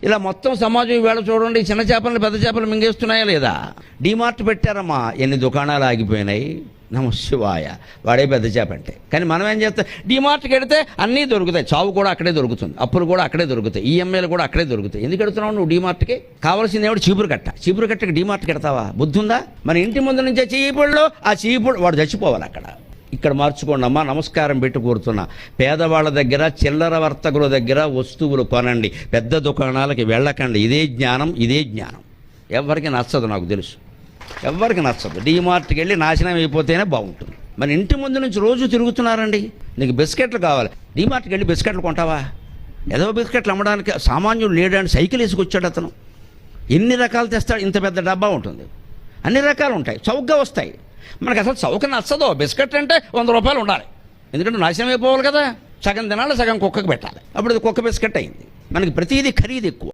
ఇలా మొత్తం సమాజం ఈవేళ చూడండి, చిన్న చేపలను పెద్ద చేపలు మింగేస్తున్నాయా లేదా? డీమార్ట్ పెట్టారమ్మా, ఎన్ని దుకాణాలు ఆగిపోయినాయి. నమశివాయ, వాడే పెద్ద చేప అంటే. కానీ మనం ఏం చేస్తాం, డీమార్ట్కి వెడితే అన్నీ దొరుకుతాయి, చావు కూడా అక్కడే దొరుకుతుంది, అప్పులు కూడా అక్కడే దొరుకుతాయి, ఈఎంఐలు కూడా అక్కడే దొరుకుతాయి. ఎందుకు ఎడుతున్నావు నువ్వు డీమార్ట్కి? కావాల్సింది ఏమిటి? చీపురు కట్టకి డీమార్ట్కి ఎడతావా? బుద్ధి ఉందా? మన ఇంటి ముందు నుంచే చీపుళ్ళు, ఆ చీపుడు వాడు చచ్చిపోవాలి అక్కడ. ఇక్కడ మార్చుకోండి అమ్మా, నమస్కారం పెట్టి కోరుతున్నా. పేదవాళ్ళ దగ్గర, చిల్లర వర్తకుల దగ్గర వస్తువులు కొనండి, పెద్ద దుకాణాలకి వెళ్ళకండి. ఇదే జ్ఞానం. ఎవరికి నచ్చదు, నాకు తెలుసు, ఎవరికి నచ్చదు. డీమార్ట్కి వెళ్ళి నాశనం అయిపోతేనే బాగుంటుంది. మన ఇంటి ముందు నుంచి రోజు తిరుగుతున్నారండి. నీకు బిస్కెట్లు కావాలి, డీమార్ట్కి వెళ్ళి బిస్కెట్లు కొంటావా? ఏదో బిస్కెట్లు అమ్మడానికి సామాన్యుడు లేడని సైకిల్ వేసుకొచ్చాడు అతను. ఎన్ని రకాలు తెస్తాడు? ఇంత పెద్ద డబ్బా ఉంటుంది, అన్ని రకాలు ఉంటాయి, చౌకగా వస్తాయి. మనకు అసలు చౌక నచ్చదు. బిస్కెట్ అంటే 100 రూపాయలు ఉండాలి, ఎందుకంటే నాశనం అయిపోవాలి కదా. సగం తినాలి, సగం కుక్కకు పెట్టాలి, అప్పుడు అది కుక్క బిస్కెట్ అయింది. మనకి ప్రతిదీ ఖరీదు ఎక్కువ.